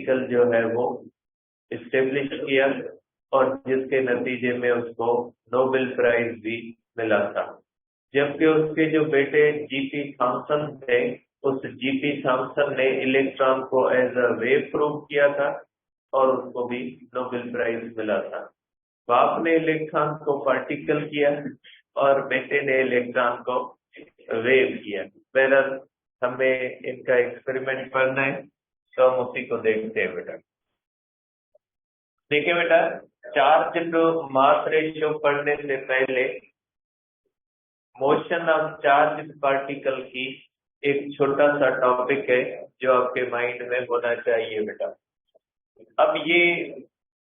Particle जो है वो इस्टेब्लिश किया और जिसके नतीजे में उसको नोबेल प्राइज भी मिला था। जबकि उसके जो बेटे जीपी थॉमसन थे, उस जीपी थॉमसन ने इलेक्ट्रॉन को एज अ वेव प्रूव किया था और उनको भी नोबेल प्राइज मिला था। बाप ने इलेक्ट्रॉन को पार्टिकल किया और बेटे ने इलेक्ट्रॉन को वेव किया। बहरहाल हमें इनका एक्सपेरिमेंट पढ़ना है तो हम उसी को देखते हैं बेटा। देखिए बेटा, चार्ज टू मास रेशियो पढ़ने से पहले मोशन ऑफ चार्ज पार्टिकल की एक छोटा सा टॉपिक है जो आपके माइंड में होना चाहिए बेटा। अब ये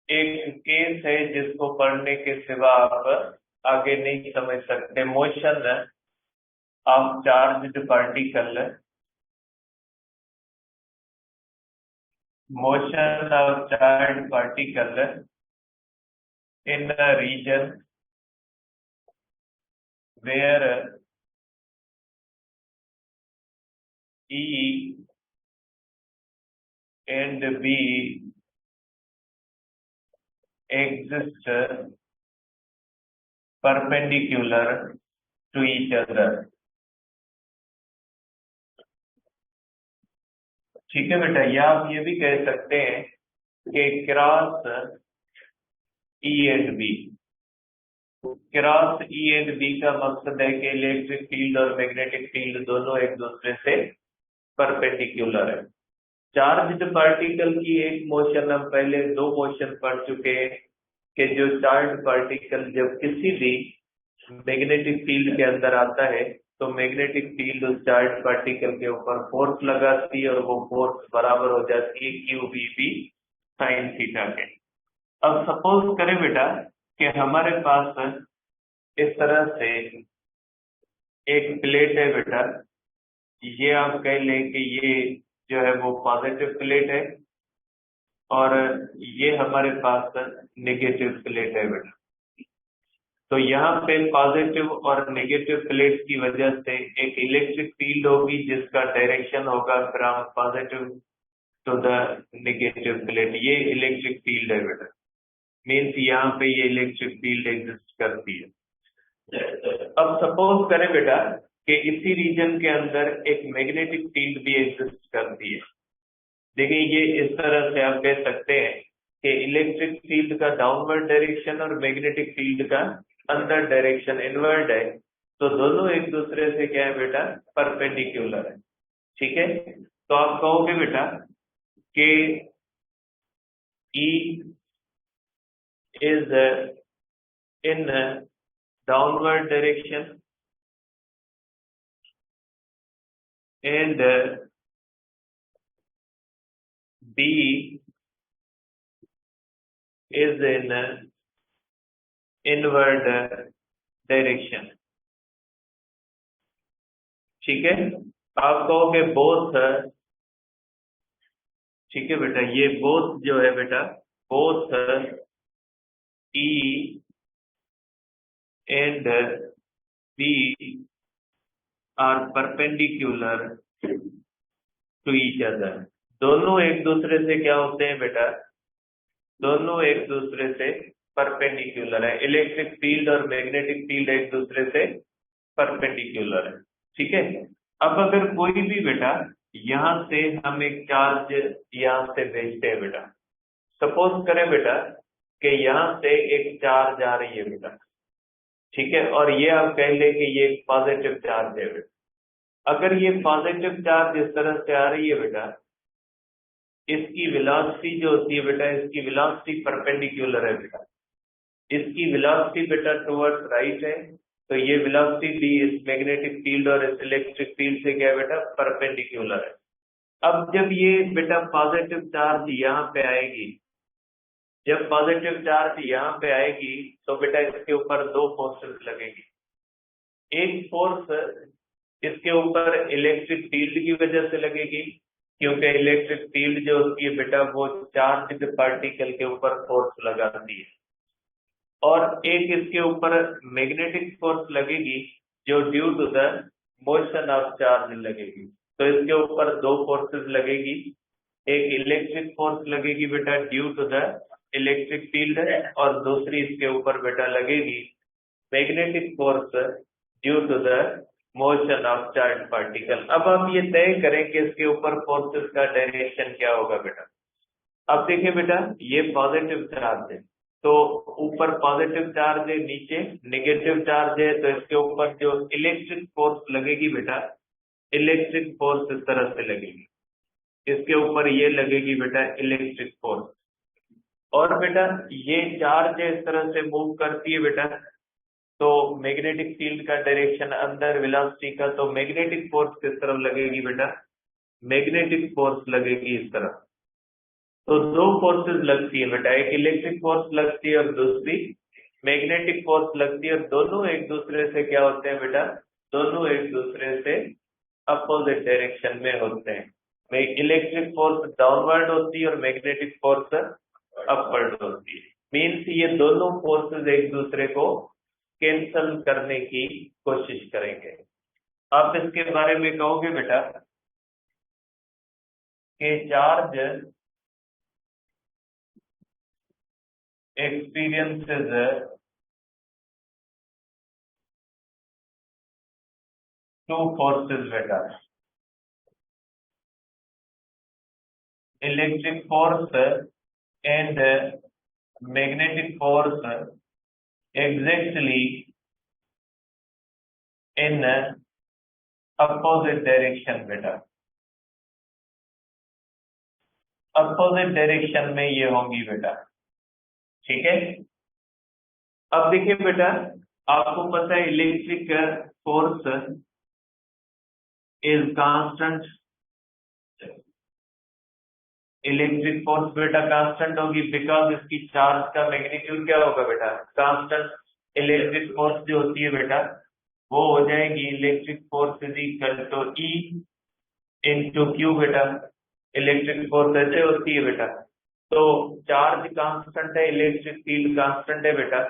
एक केस है जिसको पढ़ने के सिवा आप आगे नहीं समझ सकते। Motion of charge particle, motion of charged particle in a region where E and B exist perpendicular to each other। ठीक है बेटा, या आप ये भी कह सकते हैं कि cross E and B। Cross E and B का मकसद है कि इलेक्ट्रिक फील्ड और मैग्नेटिक फील्ड दोनों एक दूसरे से परपेंडिकुलर है। चार्ज्ड पार्टिकल की एक मोशन, हम पहले दो मोशन पढ़ चुके हैं कि जो चार्ज्ड पार्टिकल जब किसी भी मैग्नेटिक फील्ड के अंदर आता है तो मैग्नेटिक फील्ड उस चार्ज्ड पार्टिकल के ऊपर फोर्स लगाती है और वो फोर्स बराबर हो जाती है QBB साइन थीटा के। अब सपोज करें बेटा कि हमारे पास इस तरह से एक प्लेट है बेटा, ये आप कह लें कि ये जो है वो पॉजिटिव प्लेट है और ये हमारे पास नेगेटिव प्लेट है बेटा। तो यहाँ पे पॉजिटिव और नेगेटिव प्लेट की वजह से एक इलेक्ट्रिक फील्ड होगी जिसका डायरेक्शन होगा from positive to the negative plate. ये इलेक्ट्रिक फील्ड है बेटा, मीन्स यहाँ पे ये इलेक्ट्रिक फील्ड एग्जिस्ट करती है। अब सपोज करें बेटा कि इसी रीजन के अंदर एक मैग्नेटिक फील्ड भी एग्जिस्ट करती है। देखिए, ये इस तरह से आप कह सकते हैं कि इलेक्ट्रिक फील्ड का डाउनवर्ड डायरेक्शन और मैग्नेटिक फील्ड का अंदर डायरेक्शन इनवर्ड है, तो दोनों एक दूसरे से क्या है बेटा, परपेंडिकुलर है। ठीक है, तो आप कहोगे बेटा कि E is in downward direction and B is in inward direction. ठीक है, आप कहोगे बोथ। ठीक है बेटा, ये बोथ जो है बेटा, both E and B are perpendicular to each other। दोनों एक दूसरे से क्या होते हैं बेटा, दोनों एक दूसरे से परपेंडिकुलर है। इलेक्ट्रिक फील्ड और मैग्नेटिक फील्ड एक दूसरे से परपेंडिकुलर है। ठीक है, अब अगर कोई भी बेटा यहाँ से हम एक चार्ज यहाँ से भेजते हैं बेटा, सपोज करें बेटा कि यहाँ से एक चार्ज आ रही है बेटा, ठीक है, और ये आप कह ले कि ये एक पॉजिटिव चार्ज है बेटा। अगर ये पॉजिटिव चार्ज इस तरह से आ रही है बेटा, इसकी वेलोसिटी जो होती है बेटा, इसकी वेलोसिटी परपेंडिकुलर है बेटा। इसकी वेलोसिटी बेटा टुवर्ड्स राइट है, तो ये वेलोसिटी भी इस मैग्नेटिक फील्ड और इस इलेक्ट्रिक फील्ड से क्या है बेटा, परपेंडिकुलर है। अब जब ये बेटा पॉजिटिव चार्ज यहाँ पे आएगी, जब पॉजिटिव चार्ज यहाँ पे आएगी तो बेटा इसके ऊपर दो फोर्सेस लगेगी। एक फोर्स इसके ऊपर इलेक्ट्रिक फील्ड की वजह से लगेगी, क्योंकि इलेक्ट्रिक फील्ड जो होती है बेटा वो चार्ज पार्टिकल के ऊपर फोर्स लगाती है। और एक इसके ऊपर मैग्नेटिक फोर्स लगेगी जो due to the motion of charge लगेगी। तो इसके ऊपर दो फोर्सेस लगेगी, एक इलेक्ट्रिक फोर्स लगेगी बेटा due to the electric field और दूसरी इसके ऊपर बेटा लगेगी magnetic force due to the motion of charge particle. अब हम ये तय करें कि इसके ऊपर फोर्सेस का डायरेक्शन क्या होगा बेटा। अब देखिए बेटा ये पॉजिटिव चार्ज है तो ऊपर पॉजिटिव चार्ज है, नीचे नेगेटिव चार्ज है, तो इसके ऊपर जो इलेक्ट्रिक फोर्स लगेगी बेटा, इलेक्ट्रिक फोर्स इस तरह से लगेगी, इसके ऊपर ये लगेगी बेटा इलेक्ट्रिक फोर्स। और बेटा ये चार्ज इस तरह से मूव करती है बेटा, तो मैग्नेटिक फील्ड का डायरेक्शन अंदर वेलोसिटी का, तो मैग्नेटिक फोर्स किस तरफ लगेगी बेटा, मैग्नेटिक फोर्स लगेगी इस तरफ। तो दो फोर्सेस लगती है बेटा, एक इलेक्ट्रिक फोर्स लगती है और दूसरी मैग्नेटिक फोर्स लगती है, और दोनों एक दूसरे से क्या होते हैं बेटा, दोनों एक दूसरे से अपोजिट डायरेक्शन में होते हैं। इलेक्ट्रिक फोर्स डाउनवर्ड होती है और मैग्नेटिक फोर्स अपवर्ड होती है। मीन्स ये दोनों फोर्सेस एक दूसरे को कैंसल करने की कोशिश करेंगे। आप इसके बारे में कहोगे बेटा कि चार्ज experiences two forces बेटा, electric force and magnetic force exactly in opposite direction बेटा, अपोजिट डायरेक्शन में ये होंगी बेटा, ठीक है। अब देखिए बेटा आपको पता है electric force is constant, electric force बेटा कांस्टेंट होगी बिकॉज इसकी चार्ज का मैग्नीट्यूड क्या होगा बेटा, कांस्टेंट। इलेक्ट्रिक फोर्स जो होती है बेटा वो हो जाएगी electric force is equal to E into Q बेटा, इलेक्ट्रिक फोर्स ऐसे होती है बेटा। तो चार्ज कांस्टेंट है, इलेक्ट्रिक फील्ड कांस्टेंट है बेटा,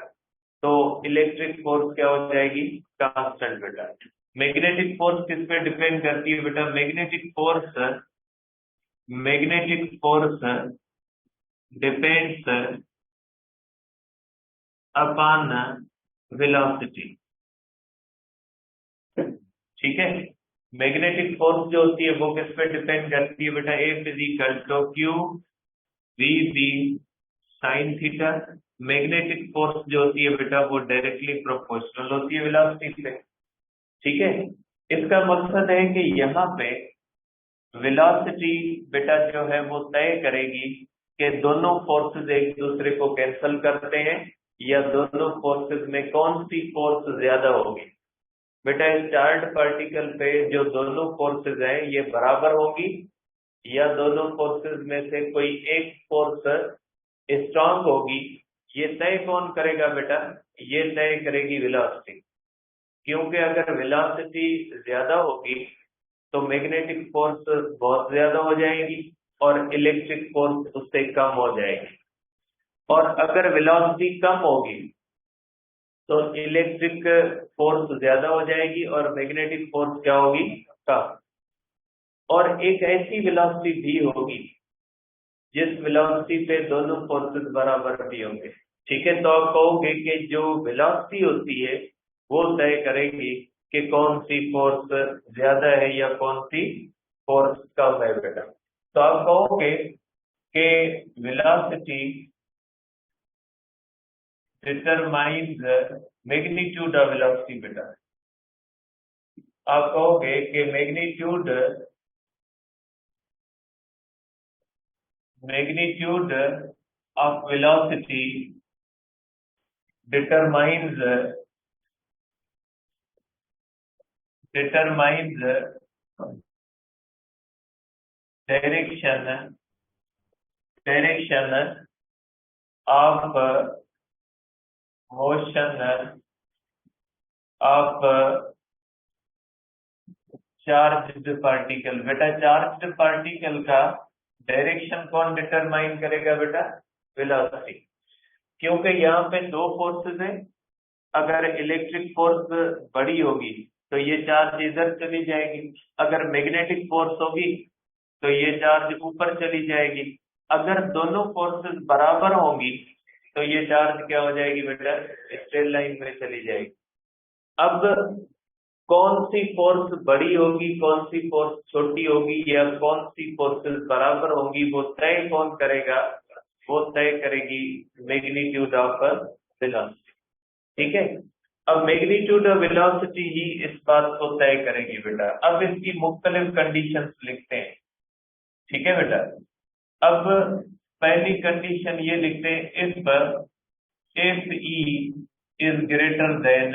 तो इलेक्ट्रिक फोर्स क्या हो जाएगी, कांस्टेंट बेटा। मैग्नेटिक फोर्स किस पे डिपेंड करती है बेटा, magnetic force depends upon velocity, ठीक है। मैग्नेटिक फोर्स जो होती है वो किस पे डिपेंड करती है बेटा, F is equal to Q V B sine theta. Magnetic force जो होती है बेटा वो डायरेक्टली प्रोपोर्शनल होती है वेलोसिटी से, ठीक है। इसका मकसद है कि यहाँ पे वेलोसिटी बेटा जो है वो तय करेगी कि दोनों फोर्सेस एक दूसरे को कैंसल करते हैं या दोनों फोर्सेस में कौन सी फोर्स ज्यादा होगी। बेटा इस चार्ज पार्टिकल पे जो दोनों फोर्सेस हैं ये बराबर होंगी या दोनों फोर्सेस में से कोई एक फोर्स स्ट्रांग होगी, ये तय कौन करेगा बेटा, ये तय करेगी वेलोसिटी। क्योंकि अगर वेलोसिटी ज्यादा होगी तो मैग्नेटिक फोर्स बहुत ज्यादा हो जाएगी और इलेक्ट्रिक फोर्स उससे कम हो जाएगी, और अगर वेलोसिटी कम होगी तो इलेक्ट्रिक फोर्स ज्यादा हो जाएगी और मैग्नेटिक फोर्स क्या होगी, कम। और एक ऐसी वेलोसिटी भी होगी जिस वेलोसिटी पे दोनों फोर्सेस बराबर भी होंगे, ठीक है। तो आप कहोगे कि जो वेलोसिटी होती है वो तय करेगी कि कौन सी फोर्स ज्यादा है या कौन सी फोर्स कम है बेटा। तो आप कहोगे कि velocity determines magnitude of velocity बेटा। आप कहोगे कि magnitude of velocity determines direction of motion of charged particle. बेटा चार्ज्ड पार्टिकल का डायरेक्शन कौन डिटरमाइन करेगा बेटा, वेलोसिटी। क्योंकि यहाँ पे दो फोर्सेस हैं, अगर इलेक्ट्रिक फोर्स बड़ी होगी तो ये चार्ज इधर चली जाएगी, अगर मैग्नेटिक फोर्स होगी तो ये चार्ज ऊपर चली जाएगी। अगर दोनों फोर्सेस बराबर होंगी तो ये चार्ज क्या हो जाएगी बेटा, स्ट्रेट लाइन में चली जाएगी। अब कौन सी फोर्स बड़ी होगी, कौन सी फोर्स छोटी होगी, या कौन सी फोर्सेस बराबर होंगी, वो तय कौन करेगा, वो तय करेगी मैग्नीट्यूड ऑफ वेलोसिटी। ठीक है, अब मैग्नीट्यूड ऑफ वेलोसिटी ही इस बात को तय करेगी बेटा। अब इसकी मुख्तलिफ कंडीशंस लिखते हैं। ठीक है बेटा, अब पहली कंडीशन ये लिखते हैं, if E is greater than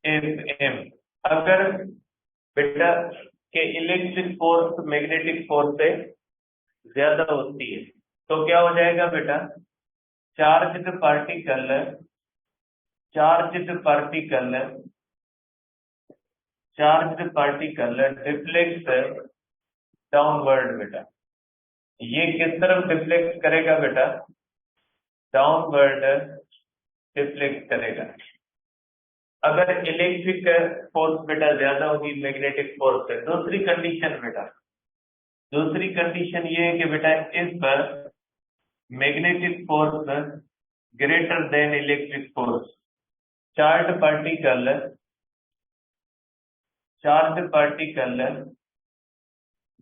if M। अगर बेटा के इलेक्ट्रिक फोर्स मैग्नेटिक फोर्स से ज्यादा होती है तो क्या हो जाएगा बेटा, चार्ज्ड पार्टिकल डिफ्लेक्ट्स डाउनवर्ड बेटा। ये किस तरफ डिफ्लेक्ट करेगा बेटा, डाउनवर्ड डिफ्लेक्ट करेगा। अगर इलेक्ट्रिक फोर्स बेटा ज्यादा होगी मैग्नेटिक फोर्स से। दूसरी कंडीशन ये है कि बेटा if magnetic force greater than electric force, charge particle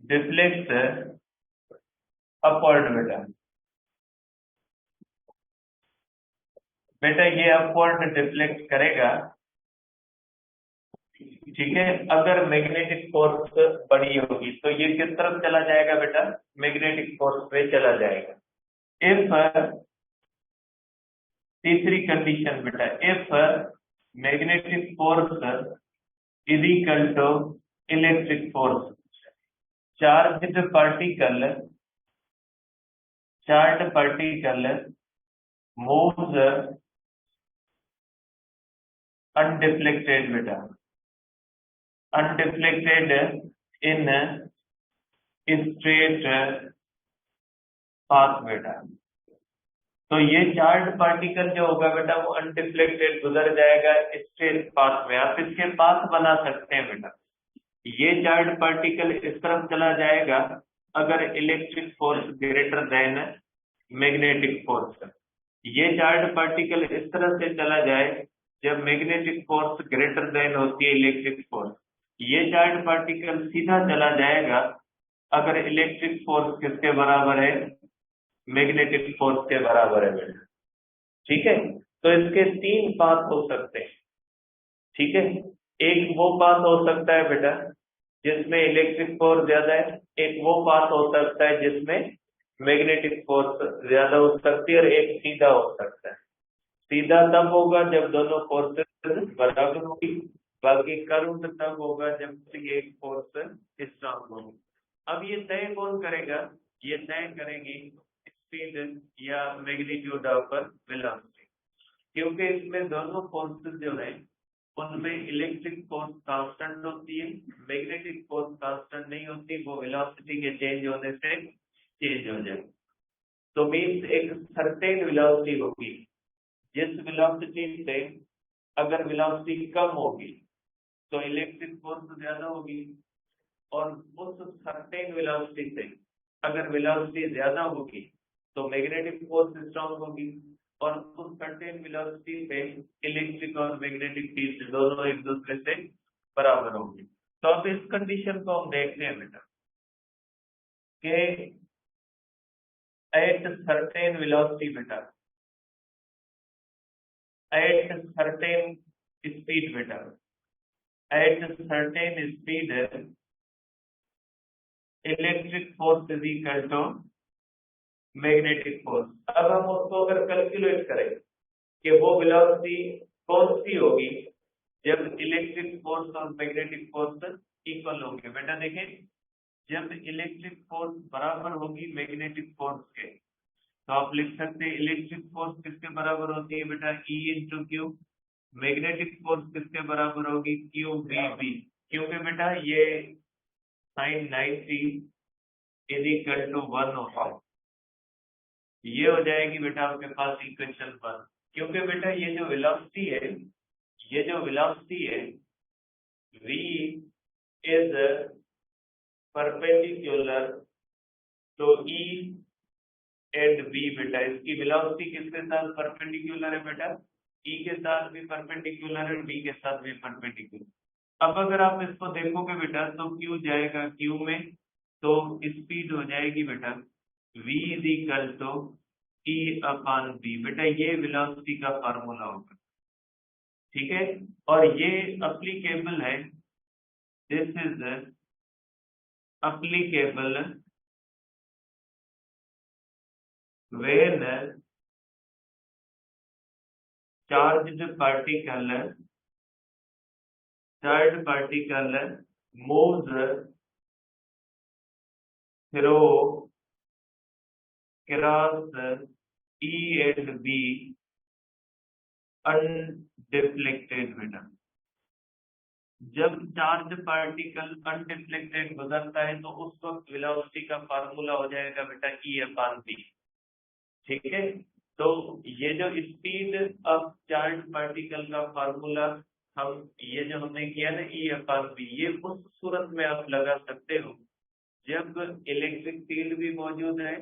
deflect upward बेटा ये अपवर्ड डिफ्लेक्ट करेगा। ठीक है, अगर मैग्नेटिक फोर्स बड़ी होगी तो ये किस तरफ चला जाएगा बेटा, मैग्नेटिक फोर्स पे चला जाएगा। इफ तीसरी कंडीशन बेटा, if magnetic force is equal to electric force, charged particle moves undeflected बेटा, अनडिफ्लेक्टेड इन स्ट्रेट पाथ बेटा। तो ये चार्ज पार्टिकल जो होगा बेटा वो अनडिफ्लेक्टेड गुजर जाएगा स्ट्रेट पाथ में। आप इसके पाथ बना सकते हैं बेटा, ये चार्ज पार्टिकल इस तरफ चला जाएगा अगर electric force greater than magnetic force. ये चार्ज पार्टिकल इस तरह से चला जाए जब मैग्नेटिक फोर्स ग्रेटर देन होती है इलेक्ट्रिक फोर्स। ये चार्ज पार्टिकल सीधा चला जाएगा अगर इलेक्ट्रिक फोर्स किसके बराबर है, मैग्नेटिक फोर्स के बराबर है बेटा। ठीक है, तो इसके तीन पाथ हो सकते हैं। ठीक है, एक वो पाथ हो सकता है बेटा जिसमें इलेक्ट्रिक फोर्स ज्यादा है, एक वो पाथ हो सकता है जिसमें मैग्नेटिक फोर्स ज्यादा हो सकती है, और एक सीधा हो सकता है। सीधा तब होगा जब दोनों फोर्सेस बराबर होगी, बाकी कर्व तब होगा जब एक फोर्स स्ट्रांग होगी। अब ये तय कौन करेगा, ये तय करेगी स्पीड या मैग्नीट्यूड ऑफ वेलोसिटी, क्योंकि इसमें दोनों फोर्सेस जो है उनमें इलेक्ट्रिक फोर्स कांस्टेंट होती है, मैग्नेटिक फोर्स कांस्टेंट नहीं होती, वो वेलोसिटी के चेंज होने से चेंज हो जाए। तो मीन्स एक सर्टेन वेलोसिटी होगी, जिस वेलोसिटी से अगर वेलोसिटी कम होगी तो इलेक्ट्रिक फोर्स ज्यादा होगी, और उस सर्टेन वेलोसिटी से अगर वेलोसिटी ज्यादा होगी तो मैग्नेटिक फोर्स स्ट्रांग होगी, और उस सर्टेन वेलोसिटी पे इलेक्ट्रिक और मैग्नेटिक फील्ड दोनों एक दूसरे से बराबर होंगे। तो अब इस कंडीशन को हम देखते हैं बेटा कि एट सर्टेन वेलोसिटी बेटा, एट सर्टेन स्पीड बेटा, at certain speed electric force is equal to magnetic force. अब हम उसको अगर कैलकुलेट करें कि वो वेलोसिटी कौन सी होगी जब इलेक्ट्रिक फोर्स और मैग्नेटिक फोर्स इक्वल होंगे। बेटा देखें, जब इलेक्ट्रिक फोर्स बराबर होगी मैग्नेटिक फोर्स के तो आप लिख सकते हैं इलेक्ट्रिक फोर्स किसके बराबर होती है बेटा, E into Q. Magnetic force किसके बराबर होगी, क्यू बी बी, क्योंकि बेटा ये sin 90 इज इक्वल टू 1 होता है। ये हो जाएगी बेटा आपके पास इक्वेशन 1, क्योंकि बेटा ये जो वेलोसिटी है, ये जो वेलोसिटी है v इज परपेंडिकुलर तो ई एंड बी बेटा, इसकी वेलोसिटी किसके साथ परपेंडिकुलर है बेटा, ई के साथ भी परपेंडिकुलर है, बी के साथ भी परपेंडिकुलर। अब अगर आप इसको देखोगे बेटा तो क्यू जाएगा क्यू में, तो स्पीड हो जाएगी बेटा v is equal to E upon B. बेटा ये वेलोसिटी का फार्मूला होगा, ठीक है। और ये अप्लीकेबल है, this is applicable when charged particle moves through cross E and B undeflected बेटा। जब चार्ज पार्टिकल अनडिफ्लेक्टेड गुजरता है तो उस वक्त वेलोसिटी का फार्मूला हो जाएगा बेटा ई अपॉन बी, ठीक है। तो ये जो स्पीड ऑफ चार्ज पार्टिकल का फार्मूला हम ये जो हमने किया ना ई अपॉन बी, ये उस सूरत में आप लगा सकते हो जब इलेक्ट्रिक फील्ड भी मौजूद है,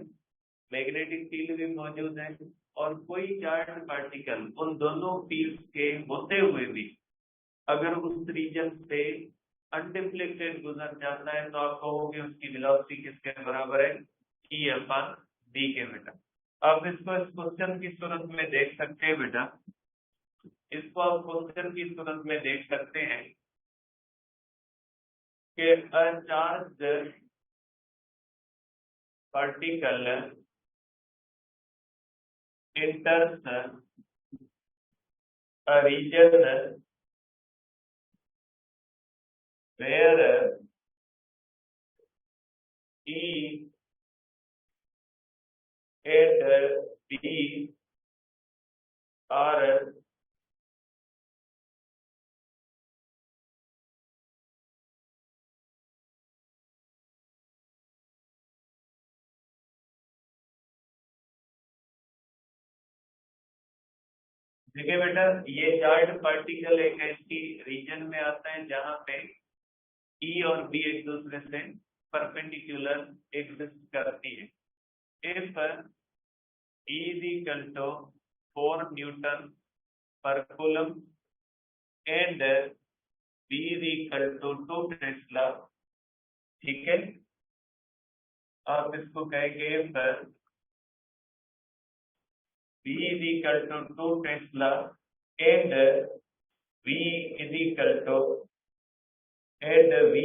मैग्नेटिक फील्ड भी मौजूद है, और कोई चार्ज पार्टिकल उन दोनों फील्ड्स के होते हुए भी अगर उस रीजन से अनडिफ्लेक्टेड गुजर जाता है तो आप कहोगे उसकी वेलोसिटी किसके बराबर है, ई अपॉन बी के बेटा। आप इसको इस क्वेश्चन की सूरत में देख सकते हैं बेटा, इसको आप क्वेश्चन की सूरत में देख सकते हैं कि a charge particle enters a region where E and B are देखिए बेटा, ये चार्ज पार्टिकल एक ऐसी रीजन में आता है जहां पे E और B एक दूसरे से परपेंडिकुलर एग्जिस्ट करती है। If E is equal to 4 newton per coulomb and B is equal to 2 tesla, ठीक है। आप इसको कहेंगे if B is equal to 2 tesla and V is equal to and V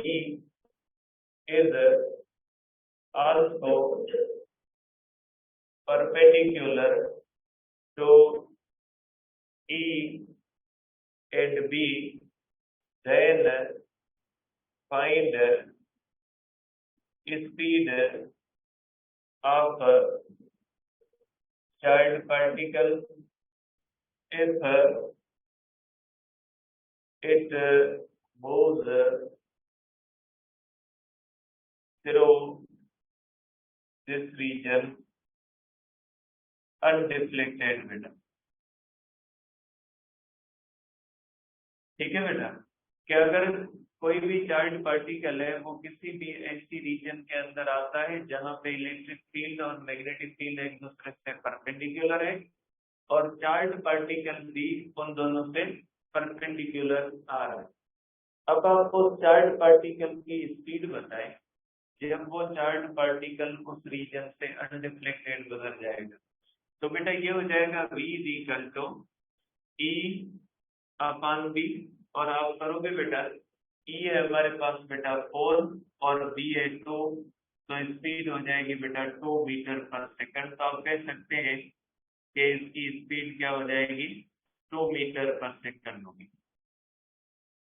is also perpendicular to E and B, then find speed of child particle if it moves through this region undeflected बेटा, ठीक है बेटा। कि अगर कोई भी charge particle है वो किसी भी ऐसी रीजन के अंदर आता है जहां पे इलेक्ट्रिक फील्ड और मैग्नेटिक फील्ड एक दूसरे से परपेंडिकुलर है और चार्ज पार्टिकल भी उन दोनों से परपेंडिकुलर आ रहा है। अब आपको चार्ज पार्टिकल की स्पीड बताएं जब वो चार्ज पार्टिकल उस रीजन से अनडिफ्लेक्टेड गुजर जाएगा। तो बेटा ये हो जाएगा v is equal to E upon B, और आप करोगे बेटा ई है हमारे पास बेटा 4 और बी है 2, तो स्पीड हो जाएगी बेटा 2 मीटर पर सेकंड। तो आप कह सकते हैं कि इसकी स्पीड क्या हो जाएगी, 2 मीटर पर सेकंड होगी।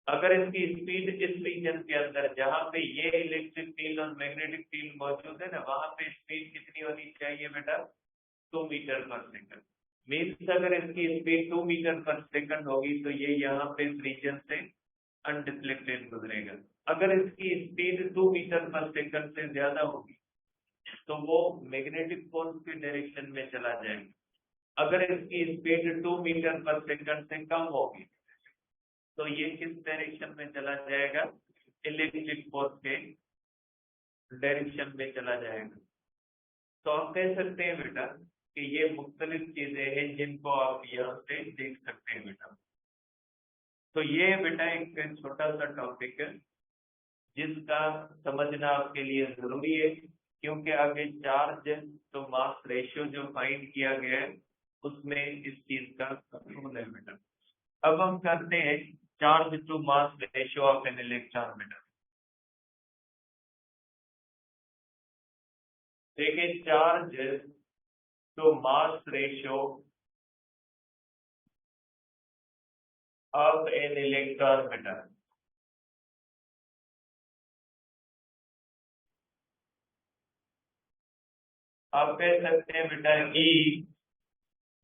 अगर इसकी स्पीड इस रीजन के अंदर जहां पे ये इलेक्ट्रिक फील्ड और मैग्नेटिक फील्ड मौजूद है ना, वहां पे स्पीड कितनी होनी चाहिए बेटा, 2 मीटर पर सेकंड। मीन्स अगर इसकी स्पीड 2 मीटर पर सेकंड होगी तो ये यहाँ पे इस रीजन से अनडिफ्लेक्टेड गुजरेगा। अगर इसकी स्पीड 2 मीटर पर सेकंड से ज्यादा होगी तो वो मैग्नेटिक फोर्स के डायरेक्शन में चला जाएगा। अगर इसकी स्पीड 2 मीटर पर सेकंड से कम होगी तो ये किस डायरेक्शन में चला जाएगा, इलेक्ट्रिक फोर्स के डायरेक्शन में चला जाएगा। तो आप कह सकते हैं बेटा कि ये मुख्तलिफ चीजें हैं जिनको आप यहाँ से देख सकते हैं बेटा। तो ये बेटा एक छोटा सा टॉपिक है जिसका समझना आपके लिए जरूरी है, क्योंकि आगे चार्ज तो मास रेशियो जो फाइंड किया गया है उसमें इस चीज का रूल है बेटा। अब हम करते हैं charge to mass ratio of an electron बेटा। देखिए charge to mass ratio of an electron बेटा। आप कह सकते हैं बेटा E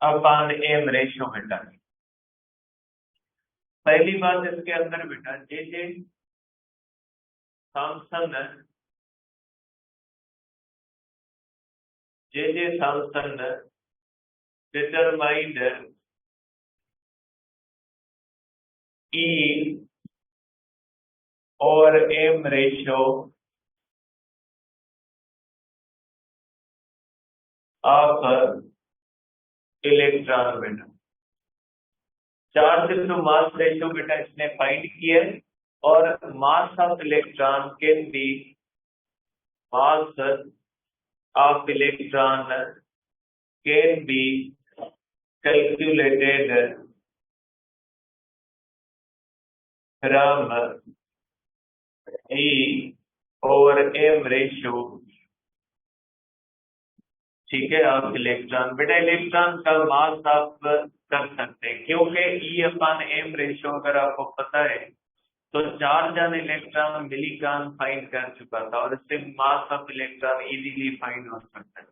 अपॉन एम रेशियो बेटा। पहली बात इसके अंदर बेटा जे थॉमसन डिटरमाइंड E और एम रेशियो ऑफ इलेक्ट्रॉन बेटा। चार्ज टू मास रेशियो बेटा इसने फाइंड किया और mass of electron can be mass of electron can be calculated from E over m ratio. ठीक है, आप इलेक्ट्रॉन बेटा इलेक्ट्रॉन का मास आप कर सकते हैं, क्योंकि E अपॉन m रेशियो अगर आपको पता है तो चार्ज ऑन इलेक्ट्रॉन मिलीकान फाइंड कर चुका था और इससे mass of electron easily find हो सकता है।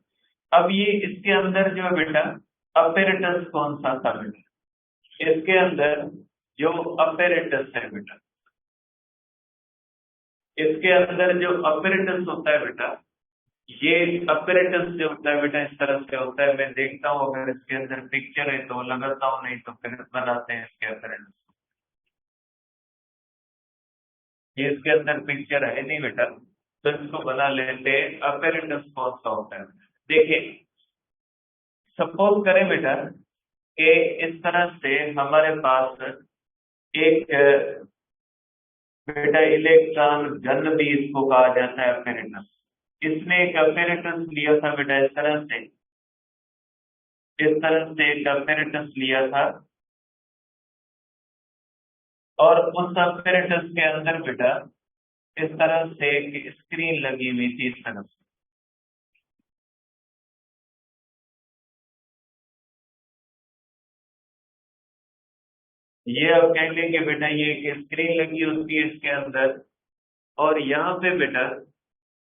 अब ये इसके अंदर जो बेटा अपैरेटस कौन सा था बेटा, इसके अंदर जो अपैरेटस है बेटा, इसके अंदर जो अपैरेटस होता है बेटा, ये अपैरेटस जो होता है बेटा इस तरह से होता है। मैं देखता हूँ अगर इसके अंदर पिक्चर है तो लगाता हूँ, नहीं तो फिर बनाते हैं इसके अपैरेटस। ये इसके अंदर पिक्चर है नहीं बेटा, तो इसको बना लेते हैं। अपैरेटस कौन सा होता है देखिए, सपोज करें बेटा कि इस तरह से हमारे पास एक बेटा इलेक्ट्रॉन घन भी इसको कहा जाता है अपैरेटस। इसने एक अपैरेटस लिया था बेटा इस तरह से एक अपैरेटस लिया था और उस अपैरेटस के अंदर बेटा इस तरह से एक स्क्रीन लगी हुई थी इस तरह से। ये आप कह लेंगे बेटा ये एक स्क्रीन लगी होती है इसके अंदर, और यहाँ पे बेटा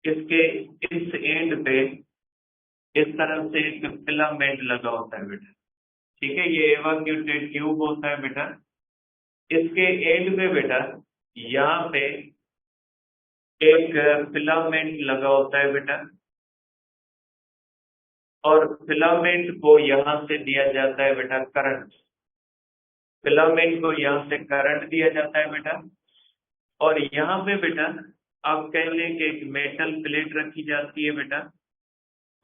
इसके इस एंड पे इस तरह से एक फिलामेंट लगा होता है बेटा। ठीक है, ये एवाक्यूटेड ट्यूब होता है बेटा। इसके एंड पे बेटा यहाँ पे एक फिलामेंट लगा होता है बेटा, और फिलामेंट को यहाँ से दिया जाता है बेटा करंट। फिलामेंट को यहाँ से करंट दिया जाता है बेटा, और यहाँ पे बेटा आप कह लें कि एक मेटल प्लेट रखी जाती है बेटा,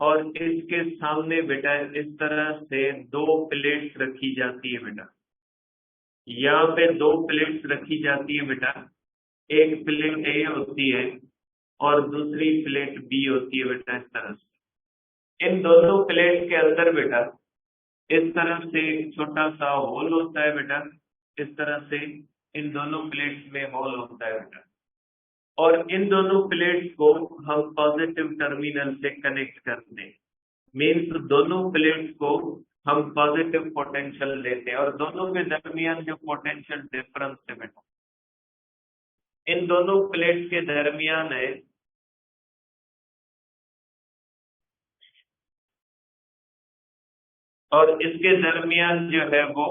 और इसके सामने बेटा इस तरह से दो प्लेट्स रखी जाती है बेटा। यहाँ पे दो प्लेट्स रखी जाती है बेटा, एक प्लेट ए होती है और दूसरी प्लेट बी होती है बेटा इस तरह से। इन दोनों प्लेट के अंदर बेटा इस तरह से एक छोटा सा होल होता है बेटा, इस तरह से इन दोनों प्लेट्स में होल होता है बेटा, और इन दोनों प्लेट्स को हम पॉजिटिव टर्मिनल से कनेक्ट करते हैं। मीन्स दोनों प्लेट्स को हम पॉजिटिव पोटेंशियल देते हैं, और दोनों के दरमियान जो पोटेंशियल डिफरेंस है बेटा, इन दोनों प्लेट्स के दरमियान है और इसके दरमियान जो है वो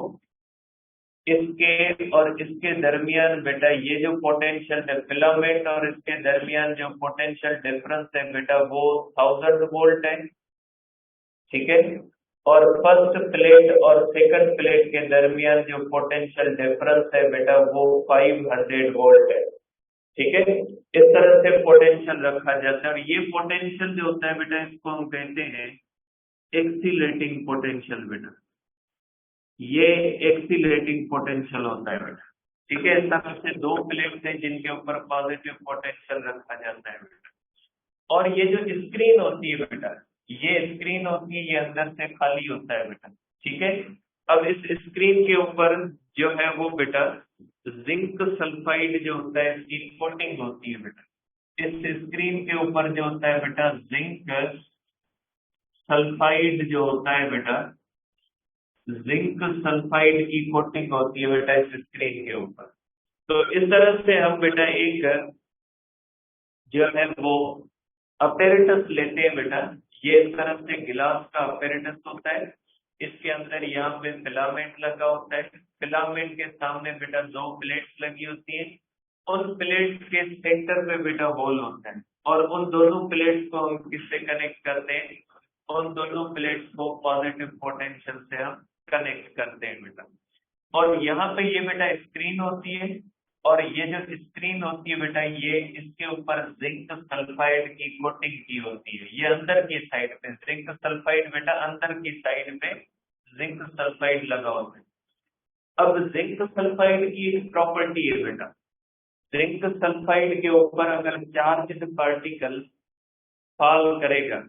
इसके और इसके दरमियान बेटा ये जो पोटेंशियल है फिलामेंट और इसके दरमियान जो पोटेंशियल डिफरेंस है बेटा वो 1000 वोल्ट है। ठीक है, और फर्स्ट प्लेट और सेकंड प्लेट के दरमियान जो पोटेंशियल डिफरेंस है बेटा वो 500 वोल्ट है। ठीक है, इस तरह से पोटेंशियल रखा जाता है। और ये पोटेंशियल जो होता है बेटा, इसको हम कहते हैं एक्सीलरेटिंग पोटेंशियल बेटा। ये एक्सीलरेटिंग पोटेंशियल होता है बेटा। ठीक है, इस तरह से दो प्लेट्स हैं जिनके ऊपर पॉजिटिव पोटेंशियल रखा जाता है बेटा। और ये जो स्क्रीन होती है बेटा, ये स्क्रीन होती है, ये अंदर से खाली होता है बेटा। ठीक है, अब इस स्क्रीन के ऊपर जो है वो बेटा जिंक सल्फाइड जो होता है इसकी कोटिंग होती है बेटा। इस स्क्रीन के ऊपर जो होता है बेटा जिंक सल्फाइड जो होता है बेटा, जिंक सल्फाइड की कोटिंग होती है बेटा इस स्क्रीन के ऊपर। तो इस तरह से हम बेटा एक जो है वो अपैरेटस लेते हैं बेटा। ये इस तरह से गिलास का अपैरेटस होता है। इसके अंदर यहाँ पे फिलामेंट लगा होता है। फिलामेंट के सामने बेटा दो प्लेट्स लगी होती है। उन प्लेट्स के सेंटर पे बेटा होल होता है, और उन दोनों प्लेट्स को हम किससे कनेक्ट करते हैं? उन दोनों प्लेट्स को पॉजिटिव पोटेंशियल से हम कनेक्ट करते हैं बेटा। और यहाँ पे ये बेटा स्क्रीन होती है, और ये जो स्क्रीन होती है बेटा, ये इसके ऊपर जिंक सल्फाइड की कोटिंग की होती है। ये अंदर की साइड पे जिंक सल्फाइड बेटा, अंदर की साइड पे जिंक सल्फाइड लगा होता है। अब जिंक सल्फाइड की एक प्रॉपर्टी है बेटा, जिंक सल्फाइड के ऊपर अगर चार्ज्ड पार्टिकल फॉल करेगा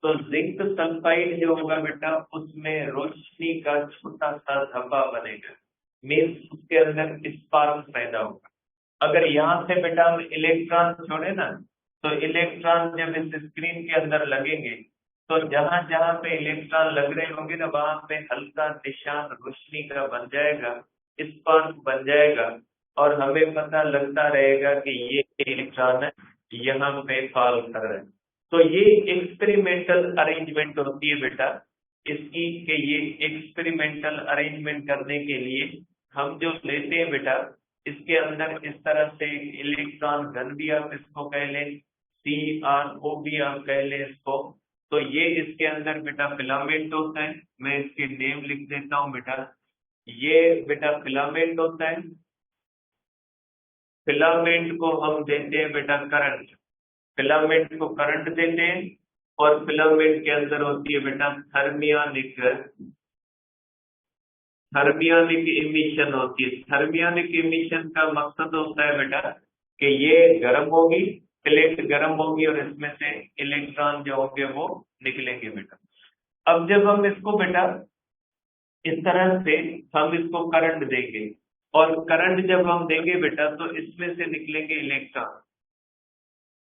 तो जिंक सल्फाइड जो होगा बेटा, उसमें रोशनी का छोटा सा धब्बा बनेगा, मीन्स उसके अंदर स्पार्क पैदा होगा। अगर यहाँ से बेटा हम इलेक्ट्रॉन छोड़े ना, तो इलेक्ट्रॉन जब इस स्क्रीन के अंदर लगेंगे, तो जहां जहां पे इलेक्ट्रॉन लग रहे होंगे ना, वहां पे हल्का निशान रोशनी का बन जाएगा, स्पार्क बन जाएगा, और हमें पता लगता रहेगा कि ये इलेक्ट्रॉन यहाँ पे फॉल कर रहे हैं। तो ये एक्सपेरिमेंटल अरेंजमेंट होती है बेटा इसकी, कि ये एक्सपेरिमेंटल अरेंजमेंट करने के लिए हम जो लेते हैं बेटा, इसके अंदर इस तरह से इलेक्ट्रॉन गन भी आप इसको कह लें, CRO भी आप कह लें इसको। तो ये इसके अंदर बेटा फिलामेंट होता है। मैं इसके नेम लिख देता हूँ बेटा। ये बेटा फिलामेंट होता है। फिलामेंट को हम देते हैं बेटा करंट, फिलामेंट को करंट देते हैं। और फिलामेंट के अंदर होती है बेटा थर्मियोनिक, थर्मियोनिक इमिशन होती है। थर्मियोनिक इमिशन का मकसद होता है बेटा कि ये गर्म होगी, प्लेट गर्म होगी, और इसमें से इलेक्ट्रॉन जो होंगे वो निकलेंगे बेटा। अब जब हम इसको बेटा इस तरह से हम इसको करंट देंगे, और करंट जब हम देंगे बेटा, तो इसमें से निकलेंगे इलेक्ट्रॉन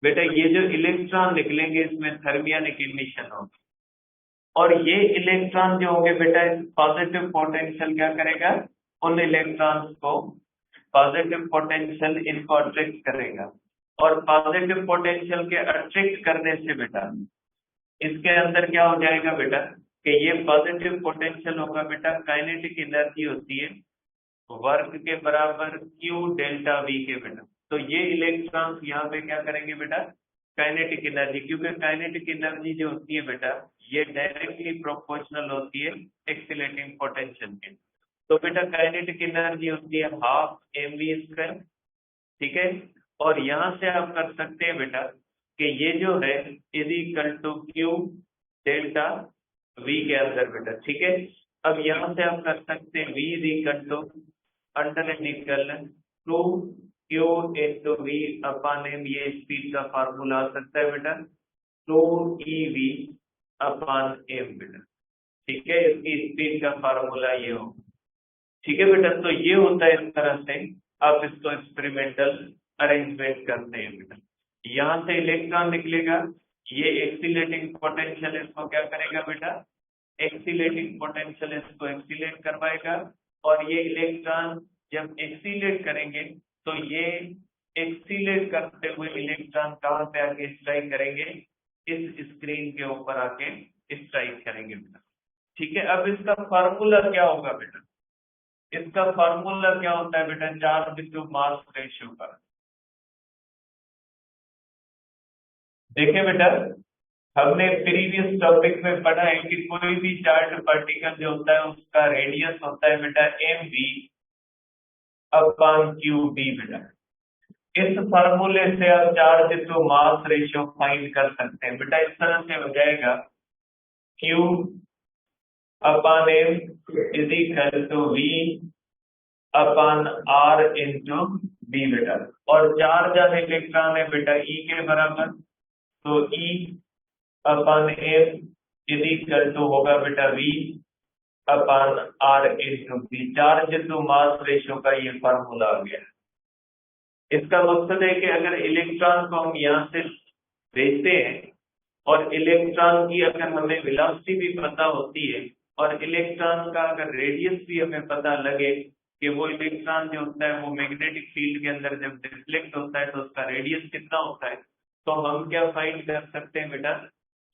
बेटा। ये जो इलेक्ट्रॉन निकलेंगे इसमें थर्मियोनिक इमिशन होगी, और ये इलेक्ट्रॉन जो होंगे बेटा, पॉजिटिव पोटेंशियल क्या करेगा? उन इलेक्ट्रॉन्स को पॉजिटिव पोटेंशियल इनको अट्रैक्ट करेगा, और पॉजिटिव पोटेंशियल के अट्रैक्ट करने से बेटा इसके अंदर क्या हो जाएगा बेटा, कि ये पॉजिटिव पोटेंशियल होगा बेटा, काइनेटिक एनर्जी होती है वर्क के बराबर Q डेल्टा V के बेटा। तो ये इलेक्ट्रॉन्स यहाँ पे क्या करेंगे बेटा? काइनेटिक एनर्जी, क्योंकि काइनेटिक एनर्जी जो होती है बेटा, ये डायरेक्टली प्रोपोर्शनल होती है एक्सीलरेटिंग पोटेंशियल के। तो बेटा काइनेटिक एनर्जी होती है 12mv²। ठीक है, और यहाँ से आप कर सकते हैं बेटा कि ये जो है is equal to Q delta V के अंदर बेटा। ठीक है, अब यहाँ से आप कर सकते हैं V is equal to under integral 2Q into V upon M। ये स्पीड का फार्मूला आ सकता है बेटा 2eV अपॉन M बेटा। ठीक है, इसकी स्पीड का फार्मूला ये हो। ठीक है बेटा, तो ये होता है इस तरह से आप इसको एक्सपेरिमेंटल अरेंजमेंट करते हैं बेटा। यहाँ से इलेक्ट्रॉन निकलेगा, ये एक्सीलरेटिंग पोटेंशियल इसको क्या करेगा बेटा? एक्सीलरेटिंग पोटेंशियल इसको एक्सीलरेट करवाएगा, और ये इलेक्ट्रॉन जब एक्सीलरेट करेंगे तो ये एक्सीलरेट करते हुए इलेक्ट्रॉन कहाँ पे आके स्ट्राइक करेंगे? इस स्क्रीन के ऊपर आके स्ट्राइक करेंगे बेटा। ठीक है, अब इसका फार्मूला क्या होगा बेटा? इसका फार्मूला क्या होता है बेटा? चार्ज टू मास रेशियो का। देखिए बेटा, हमने प्रीवियस टॉपिक में पढ़ा है कि कोई भी चार्ज पार्टिकल जो होता है उसका रेडियस होता है बेटा mv अपॉन qd बेटा। इस फार्मूले से आप charge to mass ratio find कर सकते हैं बेटा। इस तरह से हो जाएगा Q upon M is equal to V upon R into B बेटा। और चार्ज ऑन इलेक्ट्रॉन है बेटा E के बराबर, तो E upon M is equal to होगा बेटा V upon R into B। Charge to mass ratio का ये फार्मूला आ गया। इसका मकसद है कि अगर इलेक्ट्रॉन को हम यहाँ से भेजते हैं और इलेक्ट्रॉन की अगर हमें वेलोसिटी भी पता होती है और इलेक्ट्रॉन का अगर रेडियस भी हमें पता लगे कि वो इलेक्ट्रॉन जो होता है वो मैग्नेटिक फील्ड के अंदर जब डिफ्लेक्ट होता है तो उसका रेडियस कितना होता है, तो हम क्या फाइंड कर सकते हैं बेटा,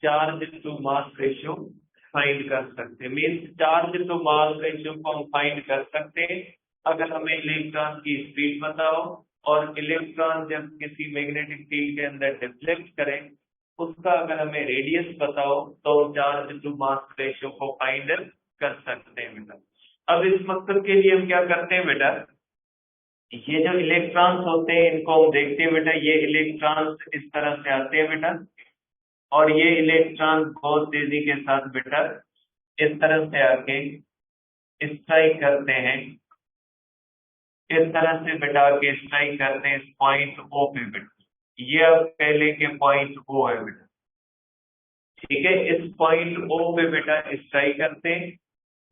charge to mass ratio find कर सकते हैं। Means charge to mass ratio को हम फाइंड कर सकते हैं अगर हमें इलेक्ट्रॉन की स्पीड पता हो और इलेक्ट्रॉन जब किसी मैग्नेटिक फील्ड के अंदर डिफ्लेक्ट करे उसका अगर हमें रेडियस पता हो तो चार्ज टू मास रेशियो को फाइंड कर सकते हैं बेटा। अब इस मकसद के लिए हम क्या करते हैं बेटा, ये जो इलेक्ट्रॉन्स होते हैं इनको हम देखते हैं बेटा। ये इलेक्ट्रॉन्स इस तरह से आते हैं बेटा और ये इलेक्ट्रॉन बहुत तेजी के साथ बेटा इस तरह से आके स्ट्राइक करते हैं, इस तरह से बेटा के स्ट्राइक करते हैं इस पॉइंट O पे बेटा। ये अब पहले के पॉइंट O है बेटा, ठीक है। इस पॉइंट O पे बेटा स्ट्राइक करते हैं,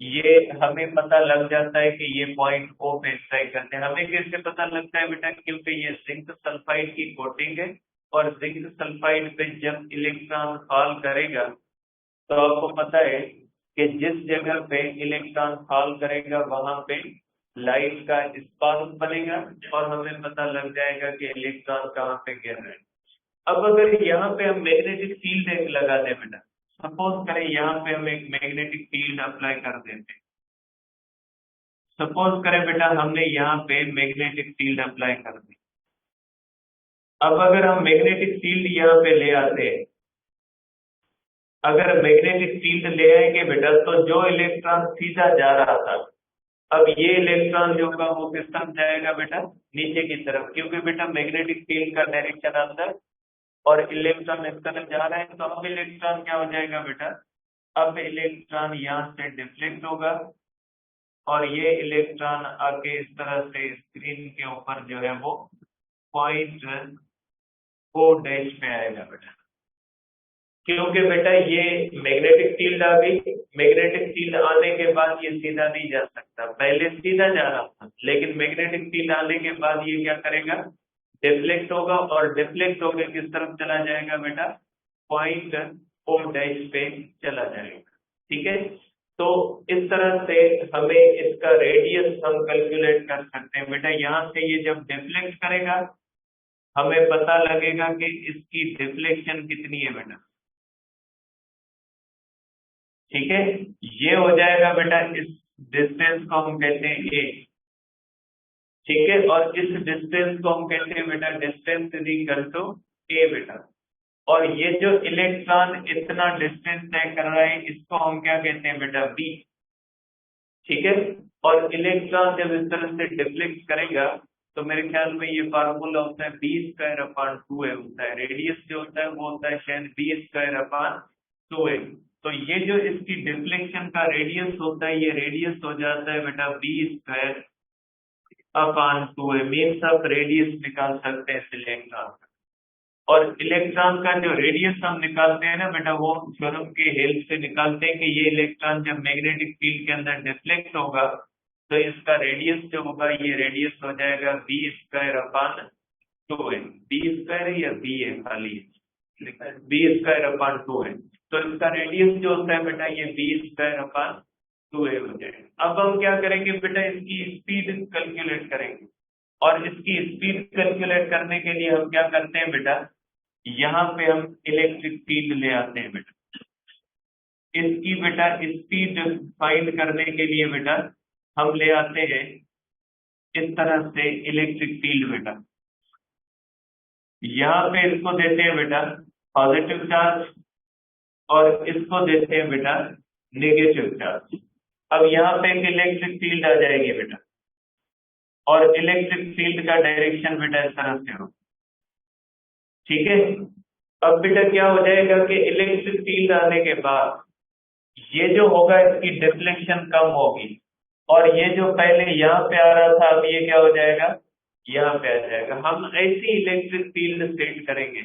ये हमें पता लग जाता है कि ये पॉइंट O पे स्ट्राइक करते हैं। हमें कैसे पता लगता है बेटा, क्योंकि ये जिंक सल्फाइड की कोटिंग है और जिंक सल्फाइड पे जब इलेक्ट्रॉन फॉल करेगा तो आपको पता है कि जिस जगह पे इलेक्ट्रॉन फॉल करेगा वहां पे लाइट का स्पार्क बनेगा और हमें पता लग जाएगा कि इलेक्ट्रॉन कहाँ पे गिर रहे हैं। अब अगर यहाँ पे हम मैग्नेटिक फील्ड एक लगा दें बेटा, सपोज करें यहाँ पे हम एक मैग्नेटिक फील्ड अप्लाई कर देते हैं। सपोज करें बेटा हमने यहाँ पे मैग्नेटिक फील्ड अप्लाई कर दी। अब अगर हम मैग्नेटिक फील्ड यहाँ पे ले आते हैं, अगर मैग्नेटिक फील्ड ले आएंगे बेटा तो जो इलेक्ट्रॉन सीधा जा रहा था, अब ये इलेक्ट्रॉन जो होगा वो किस तरफ जाएगा बेटा, नीचे की तरफ, क्योंकि बेटा मैग्नेटिक फील्ड का डायरेक्शन अंदर और इलेक्ट्रॉन इस तरफ जा रहे हैं। तो अब इलेक्ट्रॉन क्या हो जाएगा बेटा, अब इलेक्ट्रॉन यहाँ से डिफ्लेक्ट होगा और ये इलेक्ट्रॉन आके इस तरह से स्क्रीन के ऊपर जो है वो पॉइंट O डैश पे आएगा बेटा। क्योंकि बेटा ये मैग्नेटिक फील्ड आ गई, मैग्नेटिक फील्ड आने के बाद ये सीधा नहीं जा सकता, पहले सीधा जा रहा था लेकिन मैग्नेटिक फील्ड आने के बाद ये क्या करेगा, डिफ्लेक्ट होगा और डिफ्लेक्ट होकर किस तरफ चला जाएगा बेटा, पॉइंट O डैश पे चला जाएगा, ठीक है। तो इस तरह से हमें इसका रेडियस हम कैलकुलेट कर सकते हैं बेटा। यहाँ से ये जब डिफ्लेक्ट करेगा हमें पता लगेगा कि इसकी डिफ्लेक्शन कितनी है बेटा, ठीक है। ये हो जाएगा बेटा, इस डिस्टेंस को हम कहते हैं A, ठीक है। और इस डिस्टेंस को हम कहते हैं बेटा distance is equal to A बेटा। और ये जो इलेक्ट्रॉन इतना डिस्टेंस तय कर रहा है इसको हम क्या कहते हैं बेटा, B, ठीक है। और इलेक्ट्रॉन जब इस तरह से डिफ्लेक्ट करेगा तो मेरे ख्याल में ये फार्मूला होता है B²/2A होता है। रेडियस जो होता है वो होता है शायद B²/2A। तो ये जो इसकी डिफ्लेक्शन का रेडियस होता है ये रेडियस हो जाता है बेटा B²/2A। मीन्स आप रेडियस निकाल सकते हैं इलेक्ट्रॉन का। और इलेक्ट्रॉन का जो रेडियस हम निकालते हैं ना बेटा वो थ्योरम के हेल्प से निकालते हैं कि ये इलेक्ट्रॉन जब मैग्नेटिक फील्ड के अंदर डिफ्लेक्ट होगा तो इसका रेडियस जो होगा ये रेडियस हो जाएगा B²/2A। B² या B है, खाली B²/2A। तो इसका रेडियस जो होता है बेटा ये B²/2A हो जाएगा। अब हम क्या करेंगे बेटा, इसकी स्पीड कैलकुलेट करेंगे और इसकी स्पीड कैलकुलेट करने के लिए हम क्या करते हैं बेटा, यहाँ पे हम इलेक्ट्रिक फील्ड ले आते हैं बेटा। इसकी बेटा स्पीड फाइंड करने के लिए बेटा हम ले आते हैं इस तरह से इलेक्ट्रिक फील्ड बेटा। यहाँ पे इसको देते हैं बेटा पॉजिटिव चार्ज और इसको देते हैं बेटा नेगेटिव चार्ज। अब यहाँ पे एक इलेक्ट्रिक फील्ड आ जाएगी बेटा और इलेक्ट्रिक फील्ड का डायरेक्शन बेटा इस तरह से हो। ठीक है, अब बेटा क्या हो जाएगा कि इलेक्ट्रिक फील्ड आने के बाद ये जो होगा इसकी डिफ्लेक्शन कम होगी, और ये जो पहले यहाँ पे आ रहा था अब ये क्या हो जाएगा, यहाँ पे आ जाएगा। हम ऐसी इलेक्ट्रिक फील्ड सेट करेंगे,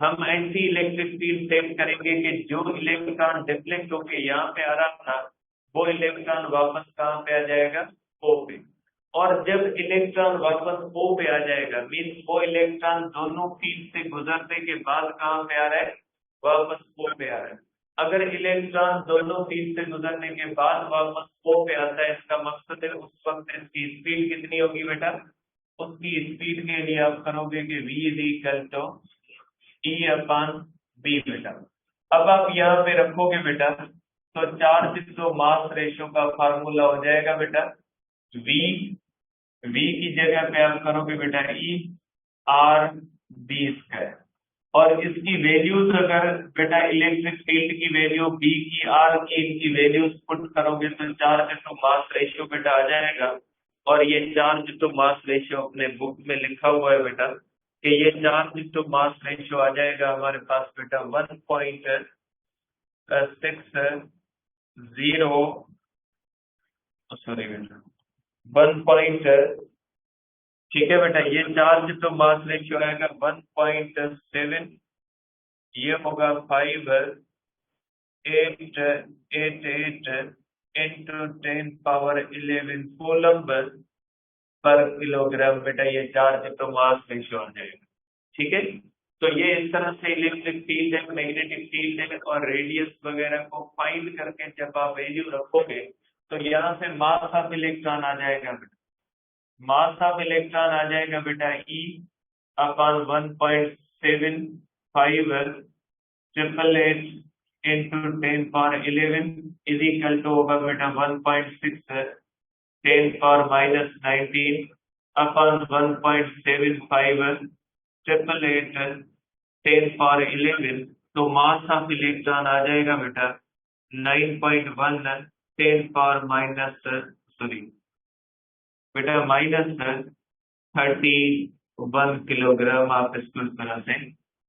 हम ऐसी इलेक्ट्रिक फील्ड सेट करेंगे कि जो इलेक्ट्रॉन डिफ्लेक्ट होके यहाँ पे आ रहा था वो इलेक्ट्रॉन वापस कहाँ पे आ जाएगा, O पे। और जब इलेक्ट्रॉन वापस O पे आ जाएगा मीन्स वो इलेक्ट्रॉन दोनों फील्ड से गुजरने के बाद कहाँ पे आ रहा है, वापस O पे आ रहा है। अगर इलेक्ट्रॉन दोनों फील्ड से गुजरने के बाद वापस O पे आता है, इसका मकसद है उस वक्त इसकी स्पीड कितनी होगी बेटा, उसकी स्पीड के लिए आप करोगे कि v is equal to E/b बेटा। अब आप यहाँ पे रखोगे बेटा तो चार्ज टू मास रेशियो का फार्मूला हो जाएगा बेटा v की जगह पे आप करोगे बेटा E/r/b², और इसकी वैल्यूज अगर बेटा इलेक्ट्रिक फील्ड की वैल्यू b की r की इनकी वैल्यूज पुट करोगे तो चार्ज टू मास रेशियो बेटा आ जाएगा। और ये चार्ज टू मास रेशियो अपने बुक में लिखा हुआ है बेटा कि ये चार्ज टू मास रेशियो आ जाएगा हमारे पास बेटा 1.60, सॉरी बेटा 1. ठीक है बेटा, ये चार्ज टू मास रेशियो आएगा 1.7, ये होगा 5.888 into 10⁻11 कूलम पर किलोग्राम बेटा ये चार्ज टू मास रेशियो आ जाएगा। ठीक है, तो ये इस तरह से इलेक्ट्रिक फील्ड है, मैग्नेटिक फील्ड है, और रेडियस वगैरह को फाइंड करके जब आप वैल्यू रखोगे तो यहाँ से मास ऑफ इलेक्ट्रॉन आ जाएगा बेटा, मास ऑफ इलेक्ट्रॉन आ जाएगा बेटा E/1.75 into 10⁻11 is equal to होगा बेटा 1.6 10⁻19 upon 1.75 10⁻11, तो मास ऑफ इलेक्ट्रॉन आ जाएगा बेटा 9.1 -31 किलोग्राम। आप इसको इस तरह से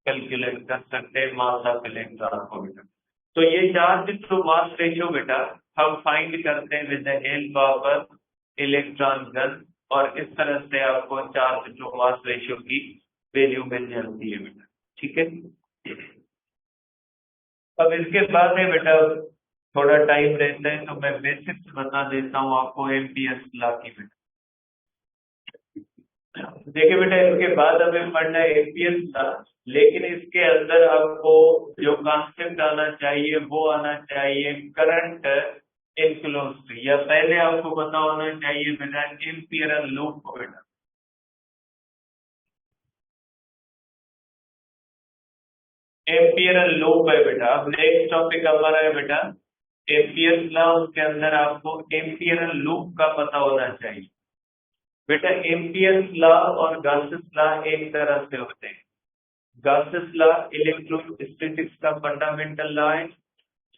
कैलकुलेट कर सकते हैं मास ऑफ इलेक्ट्रॉन को बेटा। तो ये चार्ज टू मास रेशियो बेटा हम फाइंड करते हैं with the help of electron gun, और इस तरह से आपको चार्ज टू मास रेशियो की वैल्यू मिल जाती है बेटा। ठीक है, अब इसके बाद में बेटा थोड़ा टाइम रहता है तो मैं बेसिक्स बता देता हूँ आपको एम्पियर्स लॉ की बेटा। देखिए बेटा, इसके बाद हमें पढ़ना है एम्पियर्स लॉ, लेकिन इसके अंदर आपको जो कॉन्सेप्ट आना चाहिए वो आना चाहिए करंट इनक्लोज्ड, या पहले आपको पता होना चाहिए बेटा एम्पियरल लूप को बेटा। एम्पियरल लूप है बेटा। अब नेक्स्ट टॉपिक हमारा है बेटा एम्पियर्स लॉ, उसके अंदर आपको एम्पियरल लूप का पता होना चाहिए बेटा। एम्पियर्स लॉ और गॉसेस लॉ एक तरह से होते हैं। गॉसेस लॉ इलेक्ट्रोस्टैटिक्स का फंडामेंटल लॉ है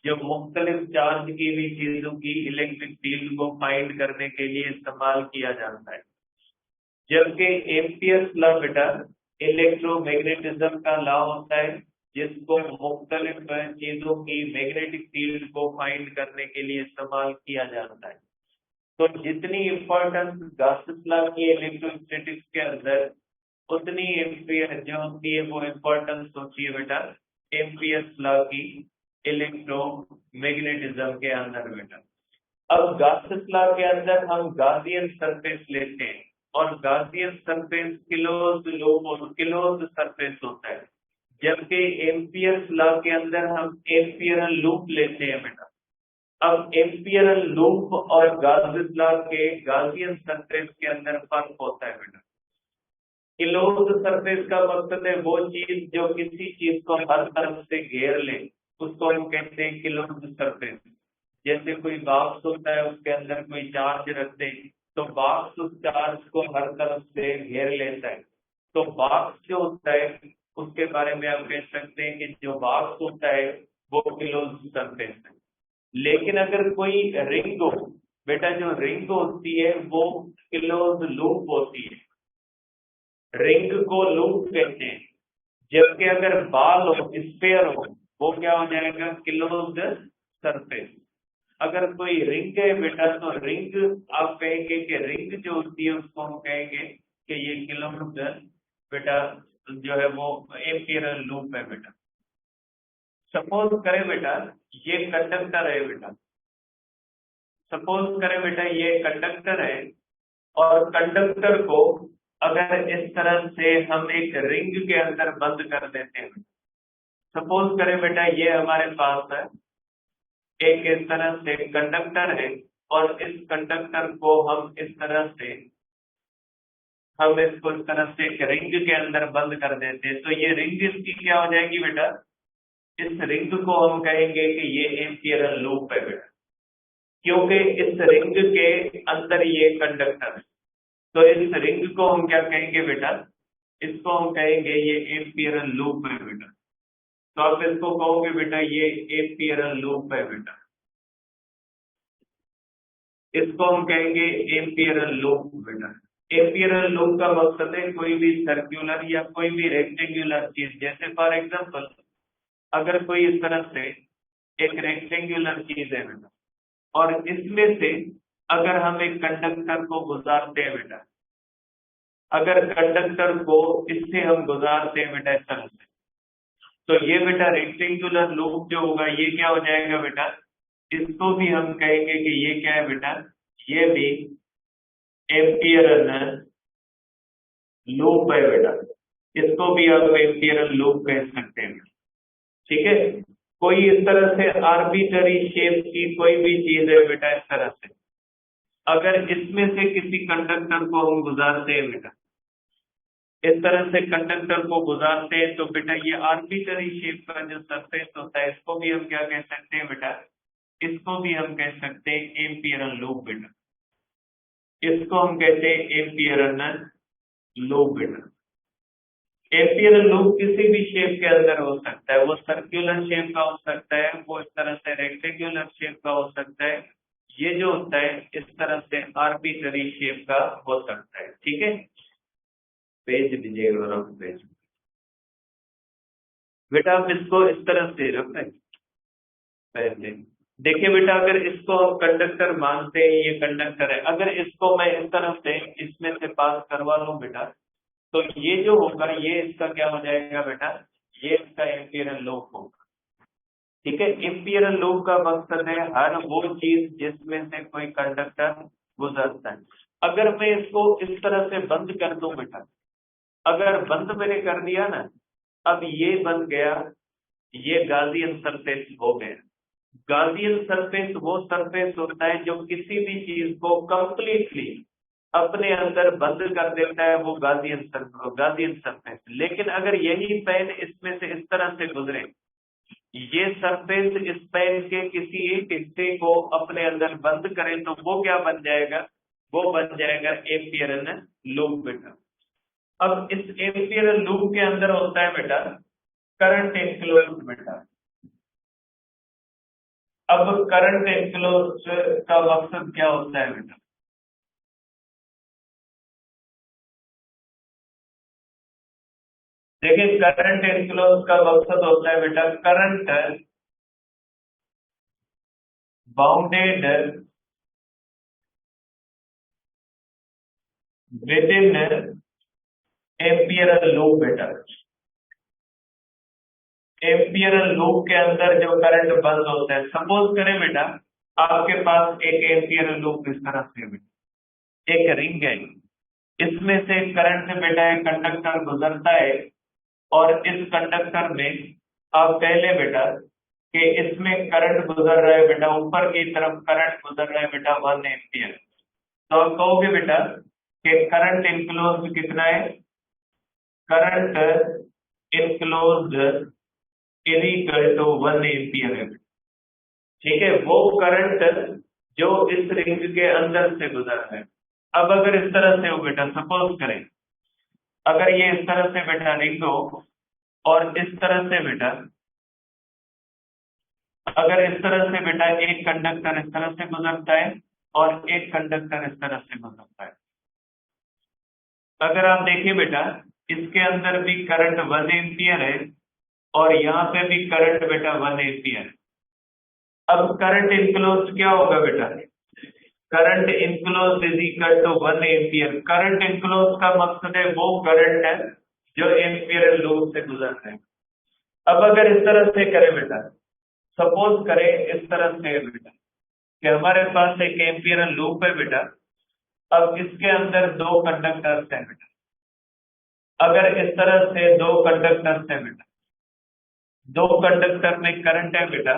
जो मुख्तलिफ चार्ज की हुई चीजों की इलेक्ट्रिक फील्ड को फाइंड करने के लिए इस्तेमाल किया जाता है, जबकि एम्पियर्स लॉ बेटा इलेक्ट्रोमैग्नेटिज्म का लॉ होता है जिसको मुख्तलिफ चीजों की मैग्नेटिक फील्ड को फाइंड करने के लिए इस्तेमाल किया जाता है। तो जितनी इम्पोर्टेंस गॉसेस लॉ की इलेक्ट्रोस्टैटिक्स के अंदर उतनी एम्पियर जो होती है वो इम्पोर्टेंस होती है बेटा एम्पियर्स लॉ की इलेक्ट्रोमैग्नेटिज्म के अंदर बेटा। अब गॉसेस लॉ के अंदर हम गॉसियन सरफेस लेते हैं, और गॉसियन सरफेस क्लोज्ड सरफेस होता है, जबकि एम्पियर्स लॉ के अंदर हम एम्पियरल लूप लेते हैं बेटा। अब एम्पियरल लूप और गॉसेस लॉ के गॉसियन सरफेस के अंदर फर्क होता है बेटा। क्लोज्ड सरफेस का मकसद है वो चीज जो किसी चीज को हर तरफ से घेर ले, उसको हम कहते हैं क्लोज्ड सरफेस। जैसे कोई बॉक्स होता है उसके अंदर कोई चार्ज रख दे तो बॉक्स उस चार्ज को हर तरफ से घेर लेता है, तो बॉक्स जो होता है उसके बारे में आप कह सकते हैं कि जो बॉक्स होता है वो क्लोज्ड सरफेस है। लेकिन अगर कोई रिंग हो बेटा जो रिंग होती है वो क्लोज लूप होती है, रिंग को लूप कहते हैं, जबकि अगर बाल हो, स्फेयर हो, वो क्या हो जाएगा, क्लोज्ड सरफेस। अगर कोई रिंग है बेटा तो रिंग आप कहेंगे कि रिंग जो होती है उसको हम कहेंगे कि ये क्लोज्ड बेटा जो है वो एम्पियरल लूप है बेटा। सपोज करें बेटा ये कंडक्टर है बेटा, सपोज करें बेटा ये कंडक्टर है और कंडक्टर को अगर इस तरह से हम एक रिंग के अंदर बंद कर देते हैं, सपोज करें बेटा ये हमारे पास है एक इस तरह से कंडक्टर है और इस कंडक्टर को हम इस तरह से इसको इस तरह से एक रिंग के अंदर बंद कर देते हैं, तो ये रिंग इसकी क्या हो जाएगी बेटा, इस रिंग को हम कहेंगे कि ये एम्पियरल लूप है बेटा, क्योंकि इस रिंग के अंदर ये कंडक्टर है। तो इस रिंग को हम क्या कहेंगे बेटा, इसको हम कहेंगे ये एम्पियरल लूप है बेटा। तो आप इसको कहोगे बेटा ये एम्पियरल लूप है बेटा, इसको हम कहेंगे एम्पियरल लूप बेटा। एम्पियरल लूप का मकसद है कोई भी सर्कुलर या कोई भी रेक्टेंगुलर चीज, जैसे फॉर एग्जांपल अगर कोई इस तरह से एक रेक्टेंगुलर चीज है बेटा और इसमें से अगर हम एक कंडक्टर को गुजारते हैं बेटा, अगर कंडक्टर को इससे हम गुजारते हैं बेटा इस तरह से, तो ये बेटा रेक्टेंगुलर लूप जो होगा ये क्या हो जाएगा बेटा, इसको भी हम कहेंगे कि ये क्या है बेटा, ये भी एम्पियरल लूप है बेटा, इसको भी हम एम्पियरल लूप कह सकते हैं। ठीक है, कोई इस तरह से आर्बिट्ररी शेप की कोई भी चीज है बेटा इस तरह से, अगर इसमें से किसी कंडक्टर को हम गुजारते हैं बेटा, इस तरह से कंडक्टर को गुजारते हैं, तो बेटा ये आर्बिट्ररी शेप का जो सरफेस होता है इसको भी हम क्या कह सकते हैं बेटा, इसको भी हम कह सकते हैं एम्पियरल लूप बेटा, इसको हम कहते हैं एम्पियरल लूप बेटा। एम्पियरल लूप किसी भी शेप के अंदर हो सकता है, वो सर्कुलर शेप का हो सकता है, वो इस तरह से रेक्टेंगुलर शेप का हो सकता है, ये जो होता है इस तरह से आर्बिट्ररी शेप का हो सकता है। ठीक है, भेज दीजिएगा पेज बेटा, आप इसको इस तरह से रख लें पहले। देखिए बेटा अगर इसको हम कंडक्टर मानते हैं, ये कंडक्टर है, अगर इसको मैं इस तरह से इसमें से पास करवा लूं बेटा, तो ये जो होगा ये इसका क्या हो जाएगा बेटा, ये इसका एम्पियरल लूप होगा। ठीक है, एम्पियरल लूप का मकसद है हर वो चीज जिसमें से कोई कंडक्टर गुजरता है। अगर मैं इसको इस तरह से बंद कर दूं बेटा, अगर बंद मैंने कर दिया ना, अब ये बन गया, ये गॉसियन सरफेस हो गया। गॉसियन सरफेस वो सरफेस होता है जो किसी भी चीज को कंप्लीटली अपने अंदर बंद कर देता है, वो गॉसियन सरफेस। लेकिन अगर यही पेन इसमें से इस तरह से गुजरे, ये सरफेस इस पेन के किसी एक हिस्से को अपने अंदर बंद करे, तो वो क्या बन जाएगा, वो बन जाएगा एम्पियरल लूप बेटा। अब इस एम्पियरल लूप के अंदर होता है बेटा करंट एनक्लोज्ड बेटा। अब करंट एनक्लोज्ड का मकसद क्या होता है बेटा, देखिए करंट एनक्लोज्ड का मकसद होता है बेटा current bounded within Amperian loop बेटा। एम्पियरल लूप के अंदर जो करंट बंद होता है, सपोज करें बेटा आपके पास एक एम्पियरल लूप इस तरह से बेटा, एक रिंग है, इसमें से करंट बेटा एक कंडक्टर गुजरता है और इस कंडक्टर में आप कह ले बेटा कि इसमें करंट गुजर रहा है बेटा, ऊपर की तरफ करंट गुजर रहा है बेटा 1 एम्पियर। तो आप कहोगे बेटा कि करंट इनक्लोज्ड कितना है, current enclosed is equal to 1 ampere है। ठीक है, वो करंट जो इस रिंग के अंदर से गुजर रहा है। अब अगर इस तरह से हो बेटा, सपोज करें अगर ये इस तरह से बेटा रिंग हो और इस तरह से बेटा, अगर इस तरह से बेटा एक कंडक्टर इस तरह से गुजरता है और एक कंडक्टर इस तरह से गुजरता है। अगर आप देखिए बेटा, इसके अंदर भी करंट 1 एम्पियर है और यहाँ पे भी करंट बेटा 1 एम्पियर है। अब करंट इनक्लोज क्या होगा बेटा? Current enclose is equal to 1 ampere. Current enclose का मकसद है वो करंट है जो एम्पियर लूप से गुजर रहे हैं। अब अगर इस तरह से करें बेटा, सपोज करें इस तरह से बेटा कि हमारे पास एक एम्पियर लूप है बेटा। अब इसके अंदर दो कंडक्टर्स हैं बेटा। अगर इस तरह से दो कंडक्टर्स हैं बेटा, दो कंडक्टर में करंट है बेटा,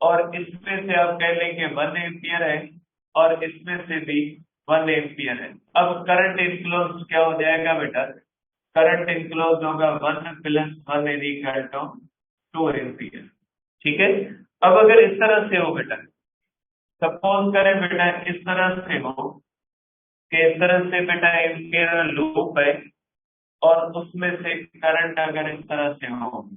और इसमें से आप कह लेंगे 1 एम्पियर है और इसमें से भी 1 एम्पियर है। अब करंट इनक्लोज क्या हो जाएगा बेटा? करंट इनक्लोज होगा 1 plus 1 is equal to 2 ampere. ठीक है। अब अगर इस तरह से हो बेटा, सपोज करें बेटा इस तरह से हो कि इस तरह से बेटा एम्पियर लूप है और उसमें से करंट अगर इस तरह से हो,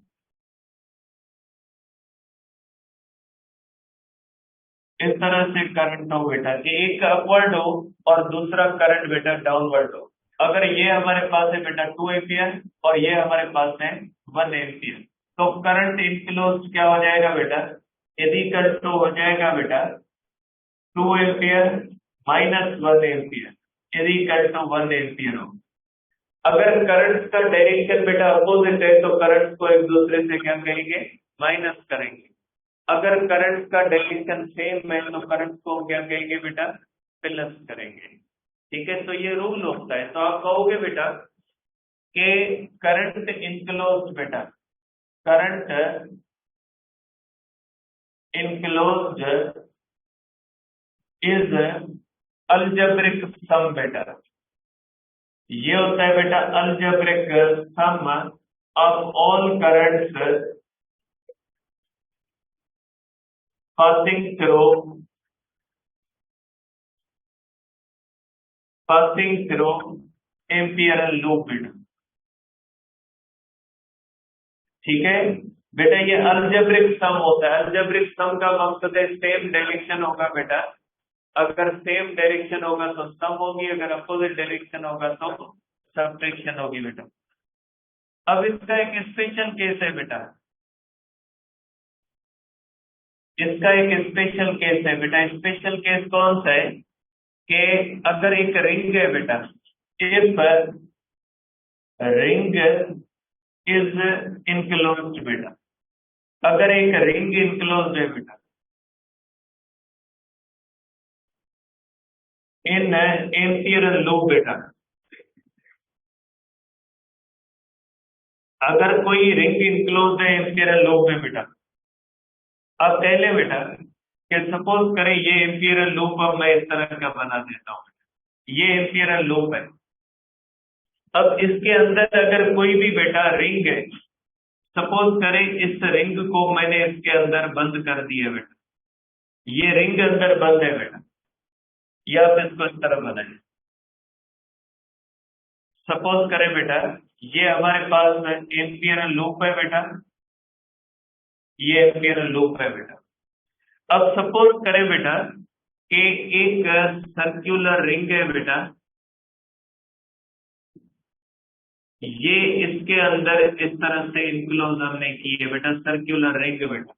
इस तरह से करंट हो बेटा कि एक अपवर्ड हो और दूसरा करंट बेटा डाउनवर्ड हो। अगर ये हमारे पास है बेटा 2 एम्पियर और ये हमारे पास है 1 एम्पियर, तो करंट इनक्लोज क्या हो जाएगा बेटा? यदि करंट हो जाएगा बेटा 2 एम्पियर माइनस 1 एम्पियर, यदि करंट 1 एम्पियर हो। अगर करंट का डायरेक्शन बेटा अपोजिट है तो करंट को एक दूसरे से क्या करेंगे? माइनस करेंगे। अगर करंट का डायरेक्शन सेम है तो करंट को क्या कहेंगे बेटा? प्लस करेंगे। ठीक है, तो ये रूल होता है। तो आप कहोगे बेटा कि करंट इनक्लोज बेटा, current enclose is algebraic sum बेटा। ये होता है बेटा algebraic sum of all currents passing through ampere loop बेटा। ठीक है बेटा, ये अलजेब्रिक सम होता है। अलजेब्रिक सम का मकसद है सेम डायरेक्शन होगा बेटा। अगर सेम डायरेक्शन होगा तो सम होगी, अगर अपोजिट डायरेक्शन होगा तो सब्ट्रैक्शन होगी बेटा। अब इसका एक स्पेशल केस है बेटा, इसका एक स्पेशल केस है बेटा। स्पेशल केस कौन सा है कि अगर एक रिंग है बेटा, इफ रिंग इज इनक्लोज्ड बेटा, अगर एक रिंग इनक्लोज्ड है बेटा इन एम्पियर लूप बेटा, अगर कोई रिंग इनक्लोज्ड है एम्पियर लूप में बेटा, अब पहले बेटा कि सपोज करें ये एम्पियर लूप अब मैं इस तरह का बना देता हूं, ये एम्पियर लूप है। अब इसके अंदर अगर कोई भी बेटा रिंग है, सपोज करें इस रिंग को मैंने इसके अंदर बंद कर दिया बेटा, ये रिंग अंदर बंद है बेटा, या आप इसको इस तरह बनाए। सपोज करें बेटा ये हमारे पास एम्पियर लूप है बेटा, ये एम्पियर लूप है बेटा। अब सपोज करें बेटा कि एक सर्कुलर रिंग है बेटा, ये इसके अंदर इस तरह से इनक्लोज हमने की है बेटा, सर्कुलर रिंग बेटा।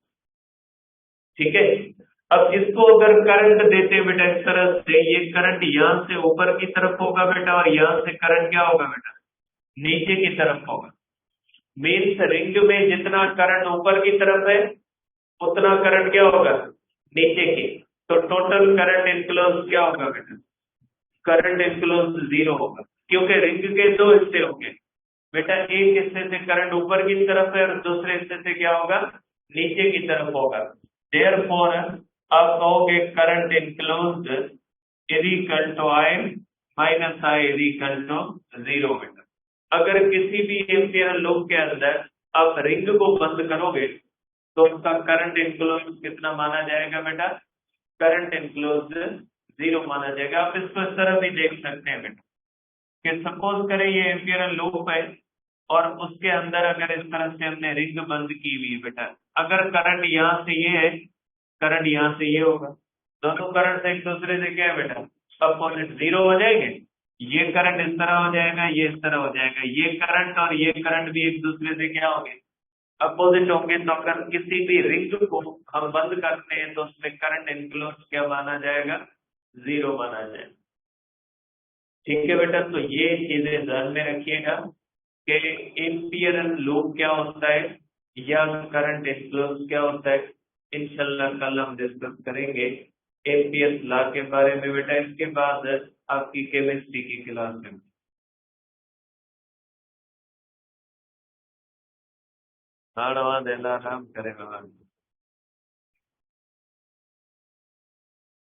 ठीक है, अब इसको अगर करंट देते बेटा इस तरह से, ये करंट यहां से ऊपर की तरफ होगा बेटा और यहां से करंट क्या होगा बेटा? नीचे की तरफ होगा। मीन्स रिंग में जितना करंट ऊपर की तरफ है उतना करंट क्या होगा? नीचे की। तो टोटल करंट इनक्लोज क्या होगा बेटा? करंट इनक्लोज 0 होगा, क्योंकि रिंग के दो हिस्से होंगे बेटा। एक हिस्से से करंट ऊपर की तरफ है और दूसरे हिस्से से क्या होगा? नीचे की तरफ होगा। देयरफॉर आप कहोगे current enclose is equal to I minus I is equal to 0 बेटा। अगर किसी भी एम्पियर लूप के अंदर आप रिंग को बंद करोगे तो उसका करंट इनक्लोज कितना माना जाएगा बेटा? करंट इनक्लोज 0 माना जाएगा। आप इसको इस तरह भी देख सकते हैं बेटा कि सपोज करें ये एम्पियर लूप है और उसके अंदर अगर इस तरह से हमने रिंग बंद की हुई है बेटा, अगर करंट यहाँ से ये है, करंट यहाँ से ये होगा, दोनों करंट एक दूसरे से क्या है बेटा, अपोजिट, जीरो हो जाएंगे। ये करंट इस तरह हो जाएगा, ये इस तरह हो जाएगा, ये करंट और ये करंट भी एक दूसरे से क्या होंगे, अपोजिट होंगे। तो अगर किसी भी रिंग को हम बंद करते हैं तो उसमें करंट इनक्लोज क्या माना जाएगा, जीरो माना जाएगा। ठीक है बेटा, तो ये चीजें ध्यान में रखिएगा कि एम्पियर लूप क्या होता है या करंट इनक्लोज क्या होता है। इंशाल्लाह कल हम डिस्कस करेंगे एम्पियर लॉ के बारे में बेटा। इसके बाद आपकी केमिस्ट्री की क्लास में हाँ देना आराम करे भगवान।